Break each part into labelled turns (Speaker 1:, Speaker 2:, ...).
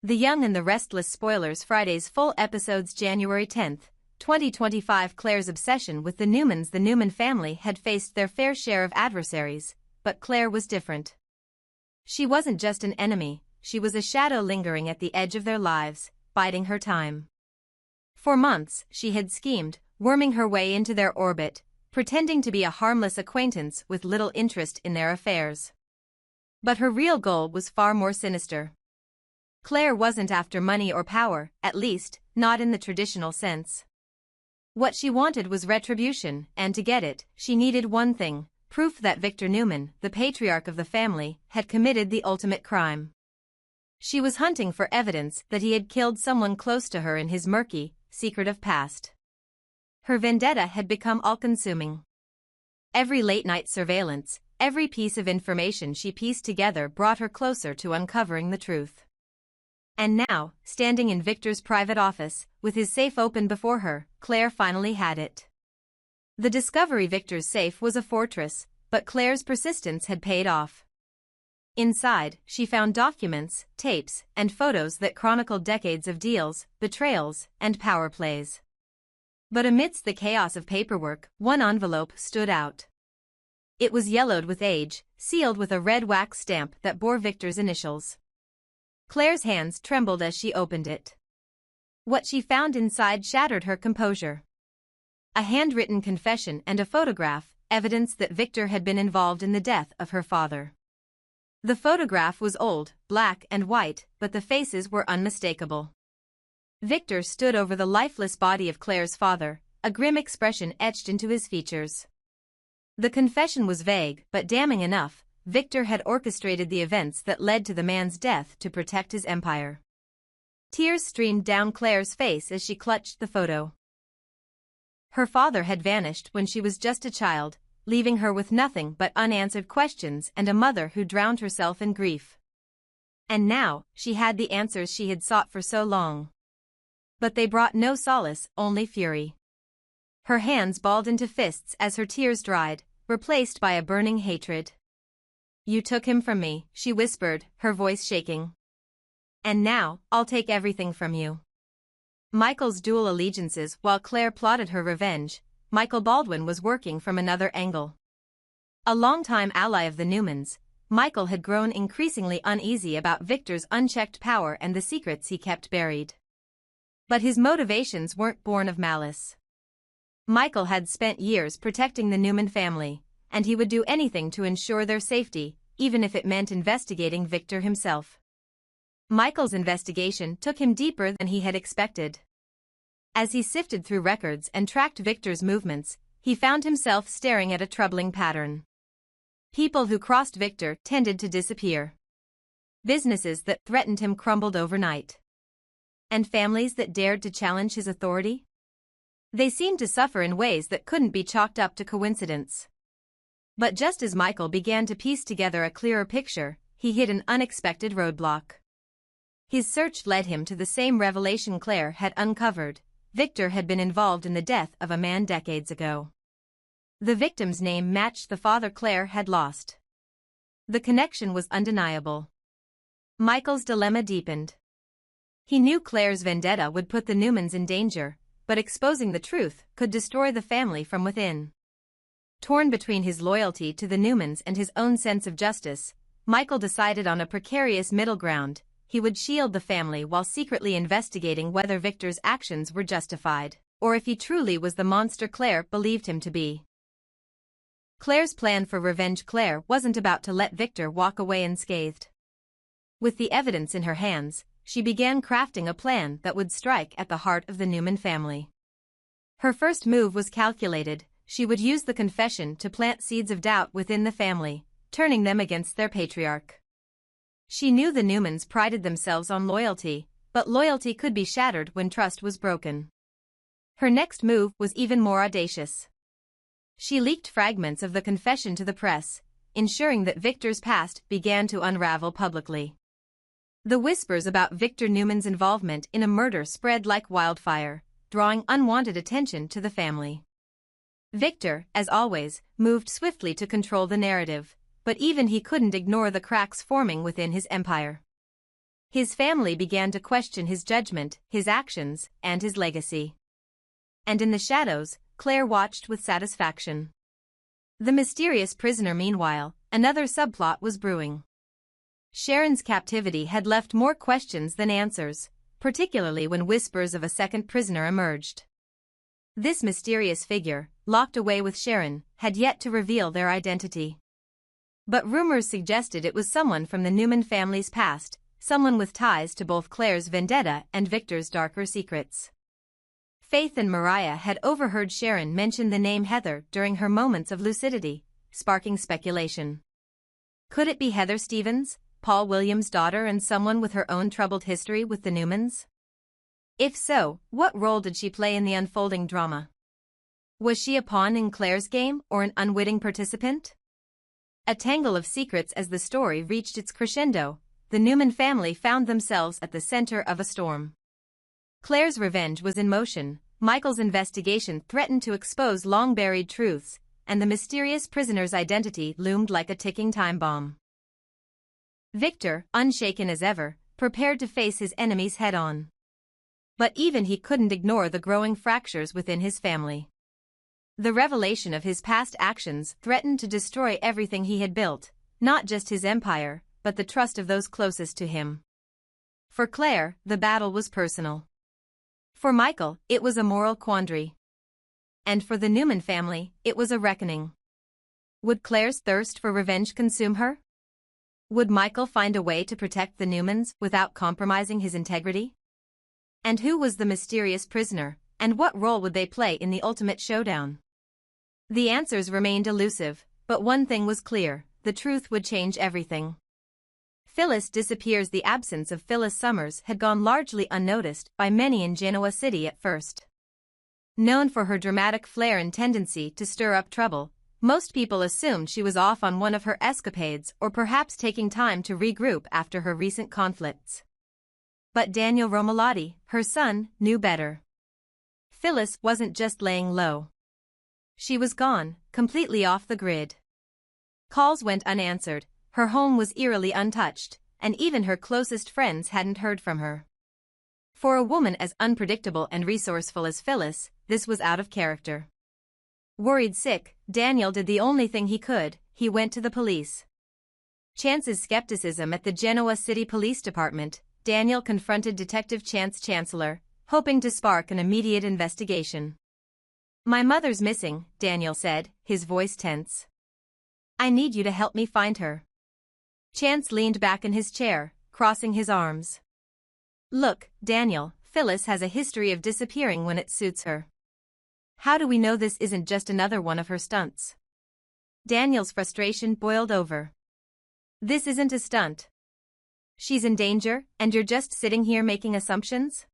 Speaker 1: The Young and the Restless spoilers Friday's full episodes January 10, 2025 Claire's obsession with the Newmans. The Newman family had faced their fair share of adversaries, but Claire was different. She wasn't just an enemy, she was a shadow lingering at the edge of their lives, biding her time. For months, she had schemed, worming her way into their orbit, pretending to be a harmless acquaintance with little interest in their affairs. But her real goal was far more sinister. Claire wasn't after money or power, at least, not in the traditional sense. What she wanted was retribution, and to get it, she needed one thing: proof that Victor Newman, the patriarch of the family, had committed the ultimate crime. She was hunting for evidence that he had killed someone close to her in his murky, secretive past. Her vendetta had become all-consuming. Every late-night surveillance, every piece of information she pieced together brought her closer to uncovering the truth. And now, standing in Victor's private office, with his safe open before her, Claire finally had it. The discovery: Victor's safe was a fortress, but Claire's persistence had paid off. Inside, she found documents, tapes, and photos that chronicled decades of deals, betrayals, and power plays. But amidst the chaos of paperwork, one envelope stood out. It was yellowed with age, sealed with a red wax stamp that bore Victor's initials. Claire's hands trembled as she opened it. What she found inside shattered her composure. A handwritten confession and a photograph, evidence that Victor had been involved in the death of her father. The photograph was old, black and white, but the faces were unmistakable. Victor stood over the lifeless body of Claire's father, a grim expression etched into his features. The confession was vague, but damning enough. Victor had orchestrated the events that led to the man's death to protect his empire. Tears streamed down Claire's face as she clutched the photo. Her father had vanished when she was just a child, leaving her with nothing but unanswered questions and a mother who drowned herself in grief. And now, she had the answers she had sought for so long. But they brought no solace, only fury. Her hands balled into fists as her tears dried, replaced by a burning hatred. "You took him from me," she whispered, her voice shaking. "And now, I'll take everything from you." Michael's dual allegiances. While Claire plotted her revenge, Michael Baldwin was working from another angle. A longtime ally of the Newmans, Michael had grown increasingly uneasy about Victor's unchecked power and the secrets he kept buried. But his motivations weren't born of malice. Michael had spent years protecting the Newman family, and he would do anything to ensure their safety, even if it meant investigating Victor himself. Michael's investigation took him deeper than he had expected. As he sifted through records and tracked Victor's movements, he found himself staring at a troubling pattern. People who crossed Victor tended to disappear. Businesses that threatened him crumbled overnight. And families that dared to challenge his authority? They seemed to suffer in ways that couldn't be chalked up to coincidence. But just as Michael began to piece together a clearer picture, he hit an unexpected roadblock. His search led him to the same revelation Claire had uncovered: Victor had been involved in the death of a man decades ago. The victim's name matched the father Claire had lost. The connection was undeniable. Michael's dilemma deepened. He knew Claire's vendetta would put the Newmans in danger, but exposing the truth could destroy the family from within. Torn between his loyalty to the Newmans and his own sense of justice, Michael decided on a precarious middle ground: he would shield the family while secretly investigating whether Victor's actions were justified, or if he truly was the monster Claire believed him to be. Claire's plan for revenge. Claire wasn't about to let Victor walk away unscathed. With the evidence in her hands, she began crafting a plan that would strike at the heart of the Newman family. Her first move was calculated: she would use the confession to plant seeds of doubt within the family, turning them against their patriarch. She knew the Newmans prided themselves on loyalty, but loyalty could be shattered when trust was broken. Her next move was even more audacious. She leaked fragments of the confession to the press, ensuring that Victor's past began to unravel publicly. The whispers about Victor Newman's involvement in a murder spread like wildfire, drawing unwanted attention to the family. Victor, as always, moved swiftly to control the narrative, but even he couldn't ignore the cracks forming within his empire. His family began to question his judgment, his actions, and his legacy. And in the shadows, Claire watched with satisfaction. The mysterious prisoner meanwhile, another subplot was brewing. Sharon's captivity had left more questions than answers, particularly when whispers of a second prisoner emerged. This mysterious figure, locked away with Sharon, had yet to reveal their identity. But rumors suggested it was someone from the Newman family's past, someone with ties to both Claire's vendetta and Victor's darker secrets. Faith and Mariah had overheard Sharon mention the name Heather during her moments of lucidity, sparking speculation. Could it be Heather Stevens, Paul Williams' daughter and someone with her own troubled history with the Newmans? If so, what role did she play in the unfolding drama? Was she a pawn in Claire's game or an unwitting participant? A tangle of secrets. As the story reached its crescendo, the Newman family found themselves at the center of a storm. Claire's revenge was in motion, Michael's investigation threatened to expose long-buried truths, and the mysterious prisoner's identity loomed like a ticking time bomb. Victor, unshaken as ever, prepared to face his enemies head-on. But even he couldn't ignore the growing fractures within his family. The revelation of his past actions threatened to destroy everything he had built, not just his empire, but the trust of those closest to him. For Claire, the battle was personal. For Michael, it was a moral quandary. And for the Newman family, it was a reckoning. Would Claire's thirst for revenge consume her? Would Michael find a way to protect the Newmans without compromising his integrity? And who was the mysterious prisoner, and what role would they play in the ultimate showdown? The answers remained elusive, but one thing was clear: the truth would change everything. Phyllis disappears. The absence of Phyllis Summers had gone largely unnoticed by many in Genoa City at first. Known for her dramatic flair and tendency to stir up trouble, most people assumed she was off on one of her escapades or perhaps taking time to regroup after her recent conflicts. But Daniel Romolotti, her son, knew better. Phyllis wasn't just laying low. She was gone, completely off the grid. Calls went unanswered, her home was eerily untouched, and even her closest friends hadn't heard from her. For a woman as unpredictable and resourceful as Phyllis, this was out of character. Worried sick, Daniel did the only thing he could: he went to the police. Chance's skepticism at the Genoa City Police Department, Daniel confronted Detective Chance Chancellor, hoping to spark an immediate investigation. "My mother's missing," Daniel said, his voice tense. "I need you to help me find her." Chance leaned back in his chair, crossing his arms. "Look, Daniel, Phyllis has a history of disappearing when it suits her. How do we know this isn't just another one of her stunts?" Daniel's frustration boiled over. "This isn't a stunt. She's in danger, and you're just sitting here making assumptions?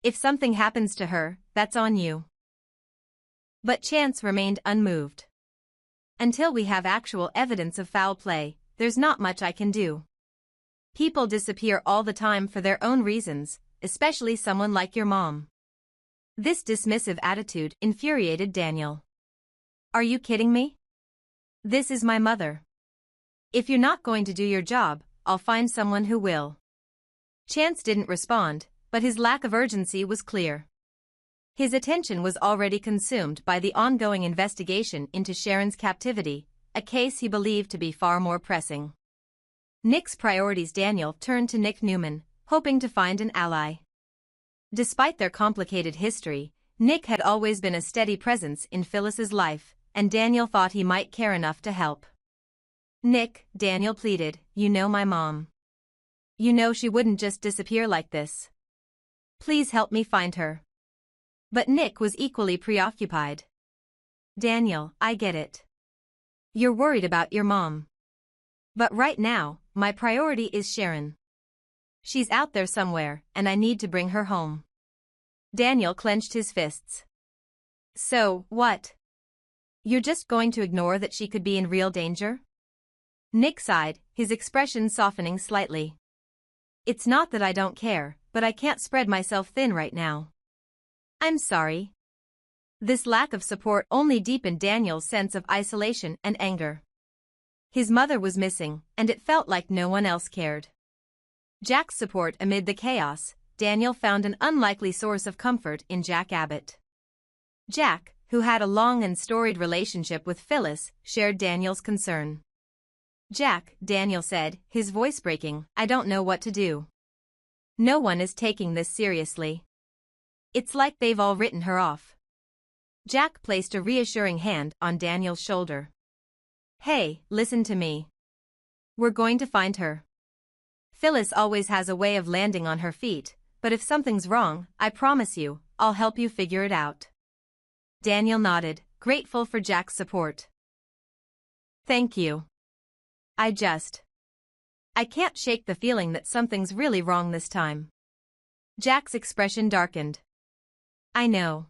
Speaker 1: If something happens to her, that's on you." But Chance remained unmoved. "Until we have actual evidence of foul play, there's not much I can do. People disappear all the time for their own reasons, especially someone like your mom." This dismissive attitude infuriated Daniel. "Are you kidding me? This is my mother. If you're not going to do your job, I'll find someone who will." Chance didn't respond, but his lack of urgency was clear. His attention was already consumed by the ongoing investigation into Sharon's captivity, a case he believed to be far more pressing. Nick's priorities. Daniel turned to Nick Newman, hoping to find an ally. Despite their complicated history, Nick had always been a steady presence in Phyllis's life, and Daniel thought he might care enough to help. "Nick," Daniel pleaded, "you know my mom. You know she wouldn't just disappear like this. Please help me find her." But Nick was equally preoccupied. "Daniel, I get it. You're worried about your mom. But right now, my priority is Sharon. She's out there somewhere, and I need to bring her home." Daniel clenched his fists. "So, what? You're just going to ignore that she could be in real danger?" Nick sighed, his expression softening slightly. "It's not that I don't care, but I can't spread myself thin right now." "I'm sorry." This lack of support only deepened Daniel's sense of isolation and anger. His mother was missing, and it felt like no one else cared. Jack's support amid the chaos, Daniel found an unlikely source of comfort in Jack Abbott. Jack, who had a long and storied relationship with Phyllis, shared Daniel's concern. "Jack," Daniel said, his voice breaking, "I don't know what to do. No one is taking this seriously. It's like they've all written her off." Jack placed a reassuring hand on Daniel's shoulder. "Hey, listen to me. We're going to find her. Phyllis always has a way of landing on her feet, but if something's wrong, I promise you, I'll help you figure it out." Daniel nodded, grateful for Jack's support. "Thank you. I can't shake the feeling that something's really wrong this time." Jack's expression darkened. "I know.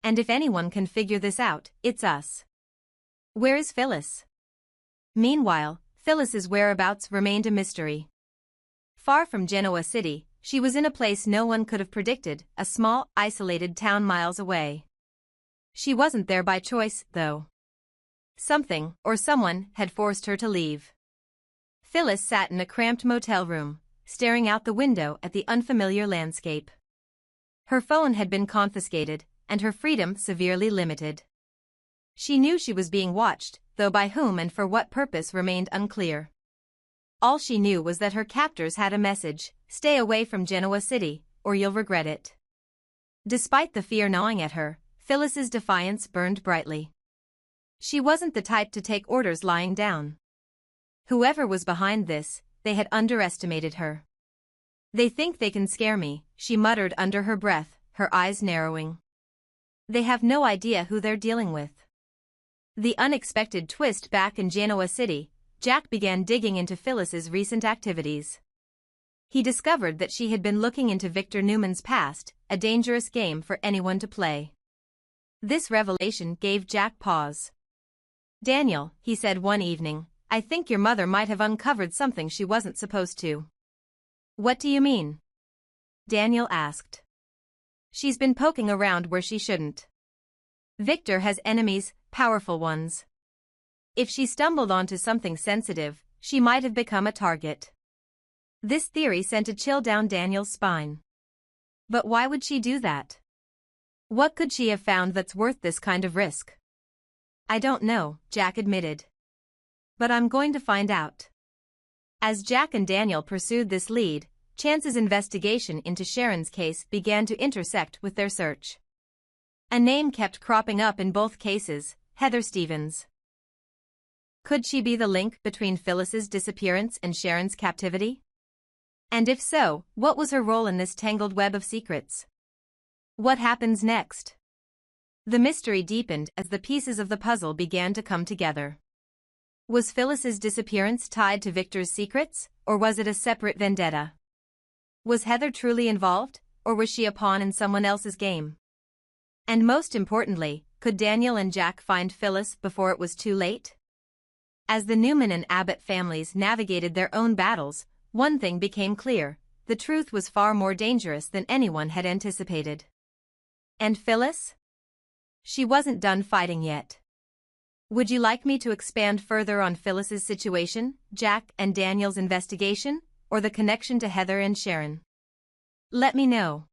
Speaker 1: And if anyone can figure this out, it's us." "Where is Phyllis?" Meanwhile, Phyllis's whereabouts remained a mystery. Far from Genoa City, she was in a place no one could have predicted, a small, isolated town miles away. She wasn't there by choice, though. Something, or someone, had forced her to leave. Phyllis sat in a cramped motel room, staring out the window at the unfamiliar landscape. Her phone had been confiscated, and her freedom severely limited. She knew she was being watched, though by whom and for what purpose remained unclear. All she knew was that her captors had a message: "Stay away from Genoa City, or you'll regret it." Despite the fear gnawing at her, Phyllis's defiance burned brightly. She wasn't the type to take orders lying down. Whoever was behind this, they had underestimated her. "They think they can scare me," she muttered under her breath, her eyes narrowing. "They have no idea who they're dealing with." The unexpected twist: back in Genoa City, Jack began digging into Phyllis's recent activities. He discovered that she had been looking into Victor Newman's past, a dangerous game for anyone to play. This revelation gave Jack pause. "Daniel," he said one evening, "I think your mother might have uncovered something she wasn't supposed to." "What do you mean?" Daniel asked. "She's been poking around where she shouldn't. Victor has enemies, powerful ones. If she stumbled onto something sensitive, she might have become a target." This theory sent a chill down Daniel's spine. But why would she do that? What could she have found that's worth this kind of risk? "I don't know," Jack admitted. "But I'm going to find out." As Jack and Daniel pursued this lead, Chance's investigation into Sharon's case began to intersect with their search. A name kept cropping up in both cases: Heather Stevens. Could she be the link between Phyllis's disappearance and Sharon's captivity? And if so, what was her role in this tangled web of secrets? What happens next? The mystery deepened as the pieces of the puzzle began to come together. Was Phyllis's disappearance tied to Victor's secrets, or was it a separate vendetta? Was Heather truly involved, or was she a pawn in someone else's game? And most importantly, could Daniel and Jack find Phyllis before it was too late? As the Newman and Abbott families navigated their own battles, one thing became clear: the truth was far more dangerous than anyone had anticipated. And Phyllis? She wasn't done fighting yet. Would you like me to expand further on Phyllis's situation, Jack and Daniel's investigation, or the connection to Heather and Sharon? Let me know.